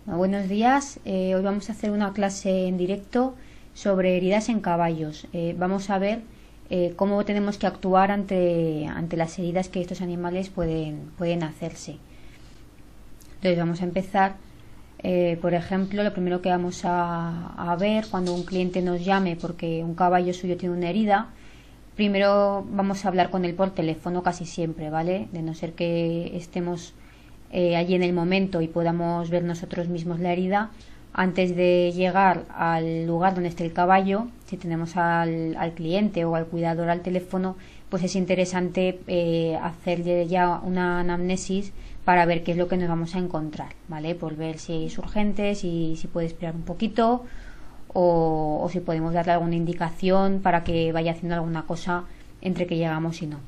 Buenos días, hoy vamos a hacer una clase en directo sobre heridas en caballos. Vamos a ver cómo tenemos que actuar ante las heridas que estos animales pueden hacerse. Entonces vamos a empezar, por ejemplo, lo primero que vamos a ver cuando un cliente nos llame porque un caballo suyo tiene una herida. Primero vamos a hablar con él por teléfono casi siempre, ¿vale? De no ser que estemos allí en el momento y podamos ver nosotros mismos la herida. Antes de llegar al lugar donde esté el caballo, si tenemos al cliente o al cuidador al teléfono, pues es interesante hacerle ya una anamnesis para ver qué es lo que nos vamos a encontrar, ¿vale? Por ver si es urgente, si puede esperar un poquito o si podemos darle alguna indicación para que vaya haciendo alguna cosa entre que llegamos y no.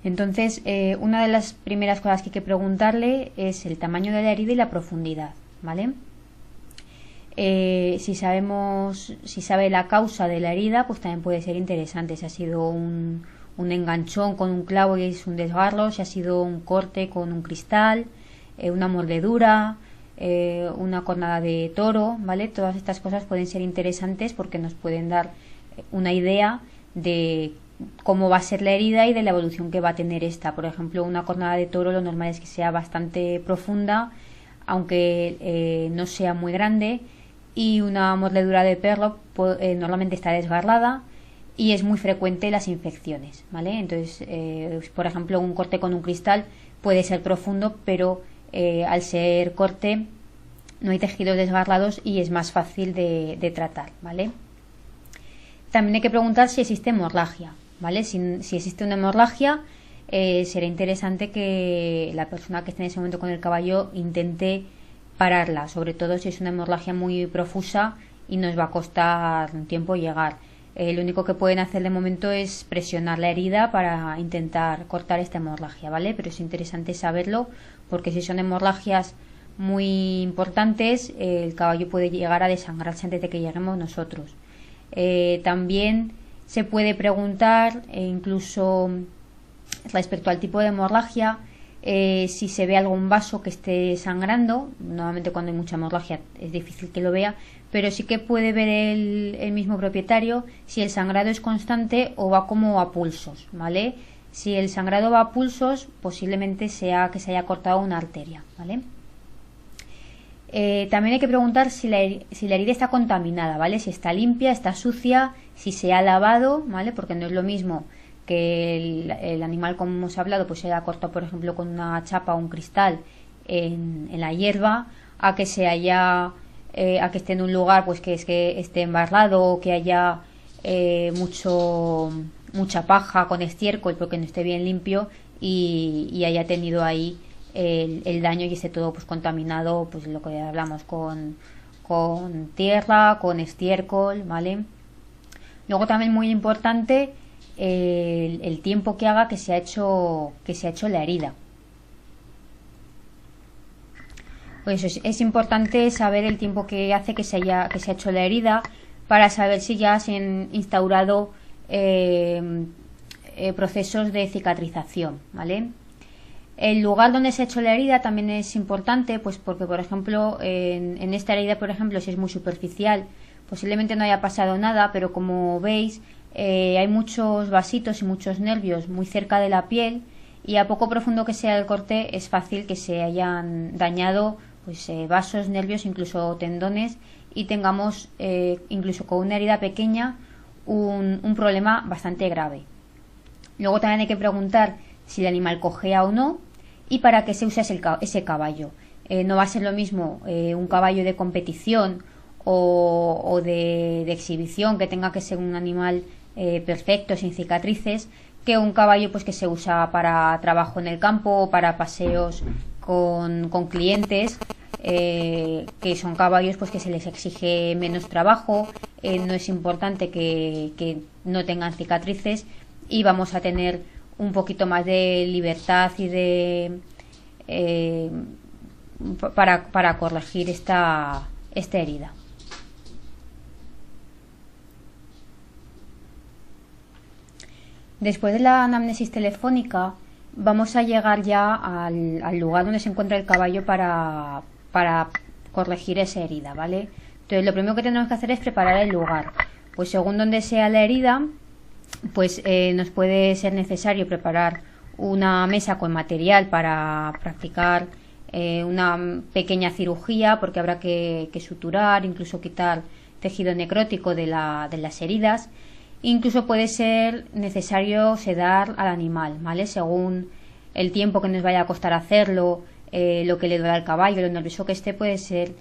Entonces, una de las primeras cosas que hay que preguntarle es el tamaño de la herida y la profundidad, ¿vale? Si sabe la causa de la herida, pues también puede ser interesante. Si ha sido un enganchón con un clavo y es un desgarro, si ha sido un corte con un cristal, una mordedura, una cornada de toro, ¿vale? Todas estas cosas pueden ser interesantes porque nos pueden dar una idea de cómo va a ser la herida y de la evolución que va a tener esta. Por ejemplo, una cornada de toro lo normal es que sea bastante profunda, aunque no sea muy grande, y una mordedura de perro normalmente está desgarrada y es muy frecuente las infecciones, ¿vale? Entonces, por ejemplo, un corte con un cristal puede ser profundo, pero al ser corte no hay tejidos desgarrados y es más fácil de tratar, ¿vale? También hay que preguntar si existe hemorragia, ¿vale? Si existe una hemorragia, será interesante que la persona que esté en ese momento con el caballo intente pararla, sobre todo si es una hemorragia muy profusa y nos va a costar un tiempo llegar. Lo único que pueden hacer de momento es presionar la herida para intentar cortar esta hemorragia, ¿vale? Pero es interesante saberlo porque si son hemorragias muy importantes, el caballo puede llegar a desangrarse antes de que lleguemos nosotros. También se puede preguntar, incluso respecto al tipo de hemorragia, si se ve algún vaso que esté sangrando. Normalmente cuando hay mucha hemorragia es difícil que lo vea, pero sí que puede ver el mismo propietario si el sangrado es constante o va como a pulsos, ¿vale? Si el sangrado va a pulsos, posiblemente sea que se haya cortado una arteria, ¿vale? También hay que preguntar si la herida está contaminada, ¿vale? Si está limpia, está sucia, si se ha lavado, ¿vale? Porque no es lo mismo que el animal, como hemos hablado, pues se haya cortado, por ejemplo, con una chapa o un cristal en la hierba, a que a que esté en un lugar pues que esté embarrado o que haya mucha paja con estiércol porque no esté bien limpio y haya tenido ahí el daño y esté todo pues contaminado, pues lo que hablamos con tierra, con estiércol, ¿vale? Luego también muy importante el tiempo que haga que se ha hecho la herida. Pues es importante saber el tiempo que hace que se ha hecho la herida para saber si ya se han instaurado procesos de cicatrización, ¿vale? El lugar donde se ha hecho la herida también es importante, pues porque, por ejemplo, en esta herida, por ejemplo, si es muy superficial, posiblemente no haya pasado nada, pero como veis, hay muchos vasitos y muchos nervios muy cerca de la piel y a poco profundo que sea el corte es fácil que se hayan dañado pues vasos, nervios, incluso tendones y tengamos, incluso con una herida pequeña, un problema bastante grave. Luego también hay que preguntar si el animal cojea o no y para qué se usa ese caballo. No va a ser lo mismo un caballo de competición o de exhibición, que tenga que ser un animal perfecto, sin cicatrices, que un caballo pues que se usa para trabajo en el campo o para paseos con clientes, que son caballos pues que se les exige menos trabajo, no es importante que no tengan cicatrices y vamos a tener un poquito más de libertad y para corregir esta herida. Después de la anamnesis telefónica vamos a llegar ya al lugar donde se encuentra el caballo para corregir esa herida, ¿vale? Entonces lo primero que tenemos que hacer es preparar el lugar. Pues según donde sea la herida, pues nos puede ser necesario preparar una mesa con material para practicar una pequeña cirugía, porque habrá que suturar, incluso quitar tejido necrótico de las heridas. Incluso puede ser necesario sedar al animal, ¿vale? Según el tiempo que nos vaya a costar hacerlo, lo que le duele al caballo, lo nervioso que esté, puede ser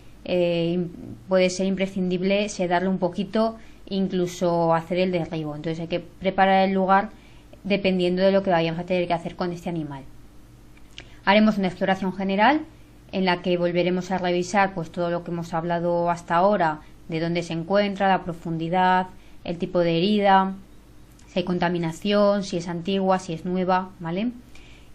imprescindible sedarlo un poquito, incluso hacer el derribo. Entonces hay que preparar el lugar dependiendo de lo que vayamos a tener que hacer con este animal. Haremos una exploración general en la que volveremos a revisar pues todo lo que hemos hablado hasta ahora, de dónde se encuentra, la profundidad, el tipo de herida, si hay contaminación, si es antigua, si es nueva, ¿vale?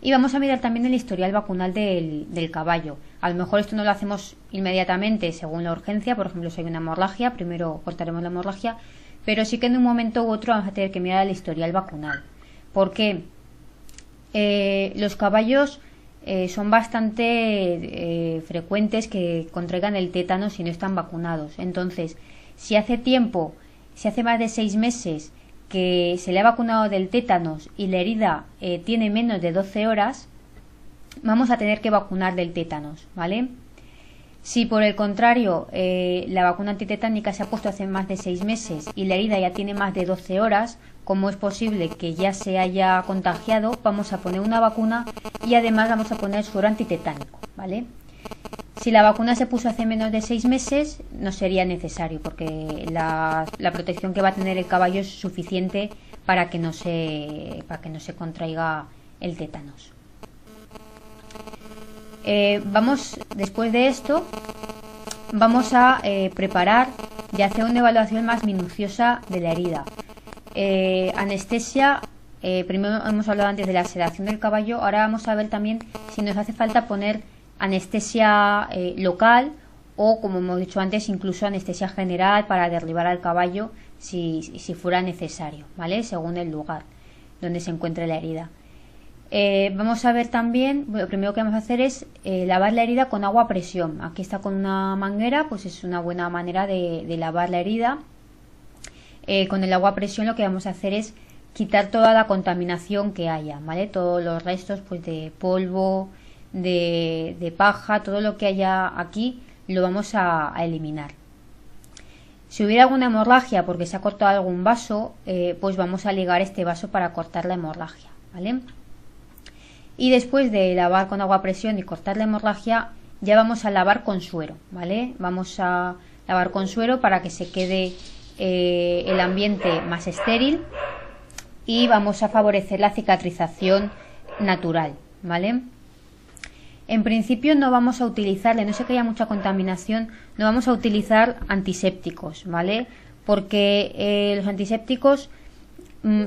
Y vamos a mirar también el historial vacunal del caballo. A lo mejor esto no lo hacemos inmediatamente según la urgencia, por ejemplo si hay una hemorragia, primero cortaremos la hemorragia, pero sí que en un momento u otro vamos a tener que mirar el historial vacunal. Porque los caballos son bastante frecuentes que contraigan el tétano si no están vacunados. Entonces, si hace más de 6 meses que se le ha vacunado del tétanos y la herida tiene menos de 12 horas, vamos a tener que vacunar del tétanos, ¿vale? Si por el contrario la vacuna antitetánica se ha puesto hace más de 6 meses y la herida ya tiene más de 12 horas, como es posible que ya se haya contagiado, vamos a poner una vacuna y además vamos a poner suero antitetánico, ¿vale? Si la vacuna se puso hace menos de 6 meses, no sería necesario, porque la protección que va a tener el caballo es suficiente para que no se contraiga el tétanos. Después de esto, vamos a preparar y hacer una evaluación más minuciosa de la herida. Anestesia, primero hemos hablado antes de la sedación del caballo, ahora vamos a ver también si nos hace falta poner anestesia local o, como hemos dicho antes, incluso anestesia general para derribar al caballo si fuera necesario, ¿vale? Según el lugar donde se encuentre la herida. Vamos a ver también, lo primero que vamos a hacer es lavar la herida con agua a presión. Aquí está con una manguera, pues es una buena manera de lavar la herida. Con el agua a presión lo que vamos a hacer es quitar toda la contaminación que haya, ¿vale? Todos los restos pues de polvo, de paja, todo lo que haya aquí lo vamos a eliminar. Si hubiera alguna hemorragia porque se ha cortado algún vaso, pues vamos a ligar este vaso para cortar la hemorragia, ¿vale? Y después de lavar con agua a presión y cortar la hemorragia, ya vamos a lavar con suero, ¿vale? Vamos a lavar con suero para que se quede el ambiente más estéril y vamos a favorecer la cicatrización natural, ¿vale? En principio no vamos a utilizar, de no ser que haya mucha contaminación, no vamos a utilizar antisépticos, ¿vale? Porque los antisépticos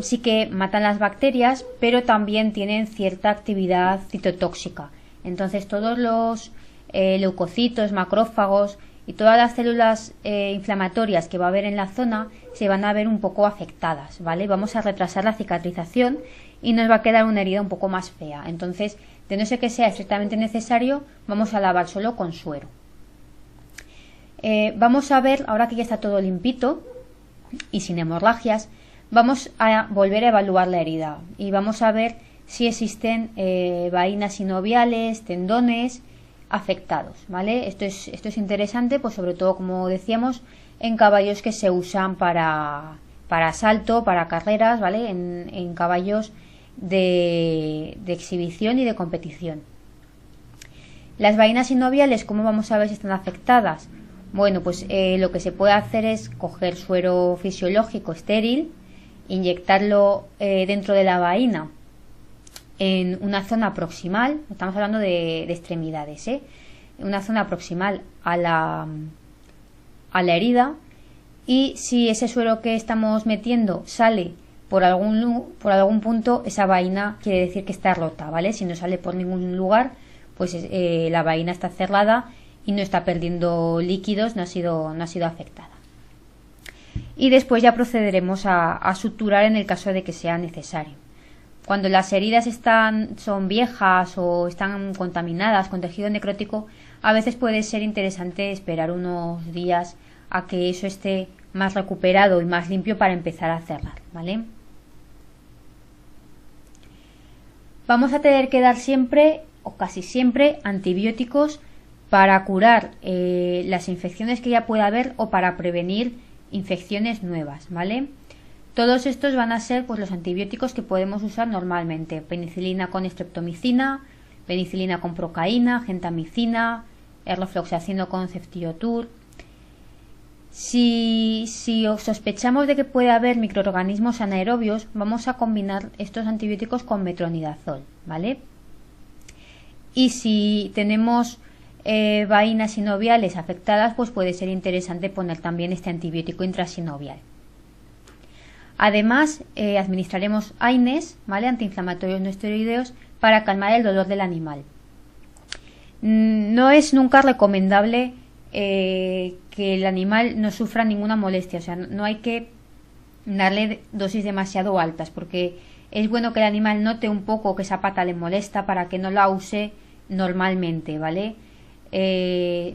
sí que matan las bacterias, pero también tienen cierta actividad citotóxica. Entonces todos los leucocitos, macrófagos y todas las células inflamatorias que va a haber en la zona se van a ver un poco afectadas, ¿vale? Vamos a retrasar la cicatrización y nos va a quedar una herida un poco más fea. Entonces, de no ser que sea estrictamente necesario, vamos a lavar solo con suero. Vamos a ver, ahora que ya está todo limpito y sin hemorragias, vamos a volver a evaluar la herida y vamos a ver si existen vaínas sinoviales, tendones afectados, ¿vale? Esto es interesante, pues sobre todo, como decíamos, en caballos que se usan para salto, para carreras, ¿vale? En caballos de exhibición y de competición. Las vaínas sinoviales, ¿cómo vamos a ver si están afectadas? Bueno, pues lo que se puede hacer es coger suero fisiológico estéril, inyectarlo dentro de la vaína en una zona proximal, estamos hablando de extremidades, una zona proximal a la herida, y si ese suero que estamos metiendo sale por algún punto, esa vaína quiere decir que está rota, ¿vale? Si no sale por ningún lugar, pues la vaína está cerrada y no está perdiendo líquidos, no ha sido afectada. Y después ya procederemos a suturar en el caso de que sea necesario. Cuando las heridas son viejas o están contaminadas con tejido necrótico, a veces puede ser interesante esperar unos días a que eso esté más recuperado y más limpio para empezar a cerrar, ¿vale? Vamos a tener que dar siempre o casi siempre antibióticos para curar las infecciones que ya pueda haber o para prevenir infecciones nuevas, ¿vale? Todos estos van a ser pues los antibióticos que podemos usar normalmente: penicilina con streptomicina, penicilina con procaína, gentamicina, rofloxacino con ceftriaxone. Si sospechamos de que puede haber microorganismos anaerobios, vamos a combinar estos antibióticos con metronidazol, ¿vale? Y si tenemos vaínas sinoviales afectadas, pues puede ser interesante poner también este antibiótico intrasinovial. Además, administraremos AINES, ¿vale? Antiinflamatorios no esteroideos, para calmar el dolor del animal. No es nunca recomendable que el animal no sufra ninguna molestia, o sea, no hay que darle dosis demasiado altas, porque es bueno que el animal note un poco que esa pata le molesta para que no la use normalmente, ¿vale?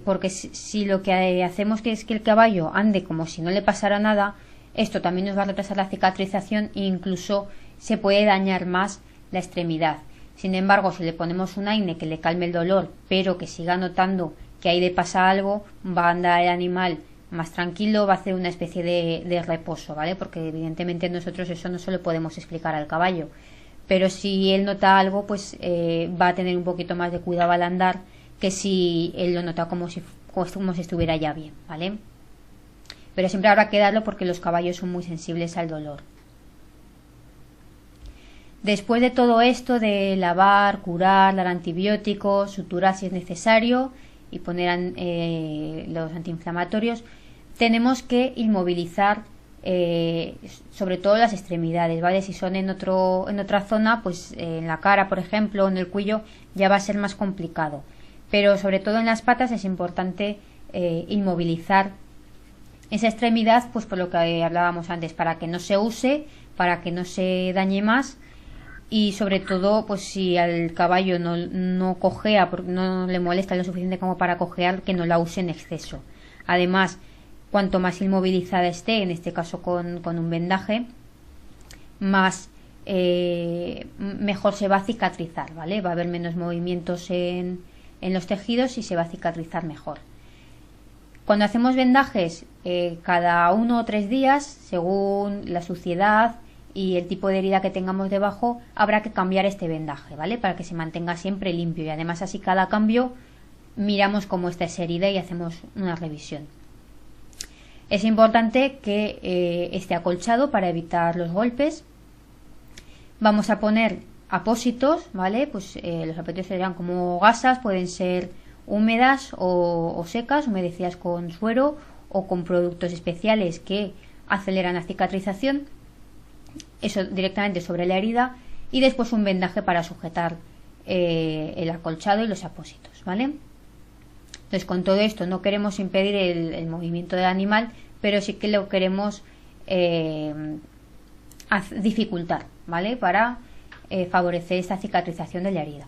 Porque si lo que hacemos es que el caballo ande como si no le pasara nada, esto también nos va a retrasar la cicatrización e incluso se puede dañar más la extremidad. Sin embargo, si le ponemos un AINE que le calme el dolor, pero que siga notando que ahí le pasa algo, va a andar el animal más tranquilo, va a hacer una especie de reposo, ¿vale? Porque evidentemente nosotros eso no se lo podemos explicar al caballo. Pero si él nota algo, pues va a tener un poquito más de cuidado al andar que si él lo nota como si estuviera ya bien, ¿vale? Pero siempre habrá que darlo porque los caballos son muy sensibles al dolor. Después de todo esto de lavar, curar, dar antibióticos, suturar si es necesario y poner los antiinflamatorios, tenemos que inmovilizar sobre todo las extremidades, ¿vale? Si son en otra zona, pues en la cara, por ejemplo, o en el cuello, ya va a ser más complicado. Pero sobre todo en las patas es importante inmovilizar esa extremidad, pues por lo que hablábamos antes, para que no se use, para que no se dañe más, y sobre todo, pues si al caballo no cojea, porque no le molesta lo suficiente como para cojear, que no la use en exceso. Además, cuanto más inmovilizada esté, en este caso con un vendaje, más mejor se va a cicatrizar, ¿vale? Va a haber menos movimientos en los tejidos y se va a cicatrizar mejor. Cuando hacemos vendajes, cada 1 o 3 días, según la suciedad y el tipo de herida que tengamos debajo, habrá que cambiar este vendaje, ¿vale? Para que se mantenga siempre limpio, y además así cada cambio miramos cómo está esa herida y hacemos una revisión. Es importante que esté acolchado para evitar los golpes. Vamos a poner apósitos, ¿vale? Pues los apósitos serán como gasas, pueden ser húmedas o secas, humedecidas con suero o con productos especiales que aceleran la cicatrización, eso directamente sobre la herida, y después un vendaje para sujetar el acolchado y los apósitos, ¿vale? Entonces, con todo esto no queremos impedir el movimiento del animal, pero sí que lo queremos dificultar, ¿vale? Para favorecer esta cicatrización de la herida.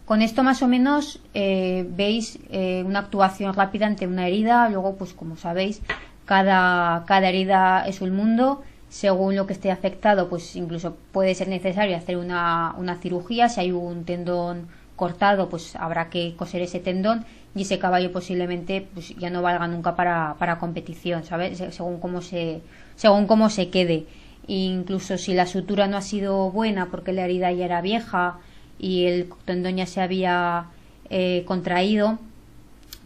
Con esto más o menos veis una actuación rápida ante una herida. Luego, pues como sabéis, cada herida es un mundo. Según lo que esté afectado, pues incluso puede ser necesario hacer una cirugía. Si hay un tendón cortado, pues habrá que coser ese tendón, y ese caballo posiblemente pues ya no valga nunca para competición, ¿sabes? Según cómo se quede. E incluso si la sutura no ha sido buena porque la herida ya era vieja y el tendón ya se había contraído,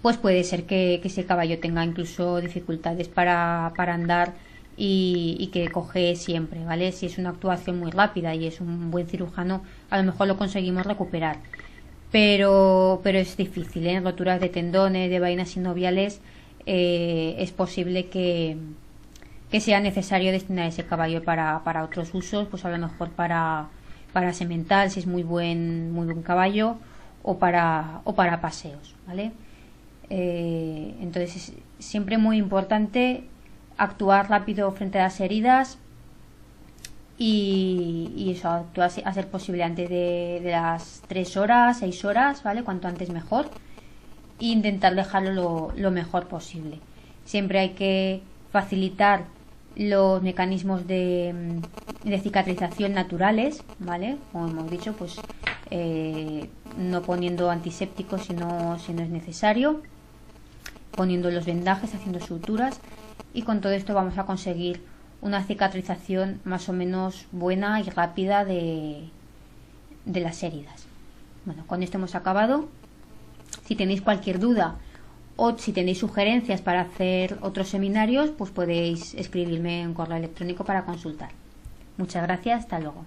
pues puede ser que ese caballo tenga incluso dificultades para andar y que coge siempre, ¿vale? Si es una actuación muy rápida y es un buen cirujano, a lo mejor lo conseguimos recuperar. Pero es difícil, ¿eh? Roturas de tendones, de vainas sinoviales, es posible que sea necesario destinar ese caballo para otros usos, pues a lo mejor para semental, si es muy buen caballo, o para paseos, ¿vale? Entonces es siempre muy importante actuar rápido frente a las heridas, y eso actúa a ser posible antes de las 3 horas, 6 horas, ¿vale? Cuanto antes mejor, e intentar dejarlo lo mejor posible. Siempre hay que facilitar los mecanismos de cicatrización naturales, ¿vale? Como hemos dicho, pues no poniendo antisépticos si no es necesario, poniendo los vendajes, haciendo suturas, y con todo esto vamos a conseguir una cicatrización más o menos buena y rápida de las heridas. Bueno, con esto hemos acabado. Si tenéis cualquier duda o si tenéis sugerencias para hacer otros seminarios, pues podéis escribirme en correo electrónico para consultar. Muchas gracias, hasta luego.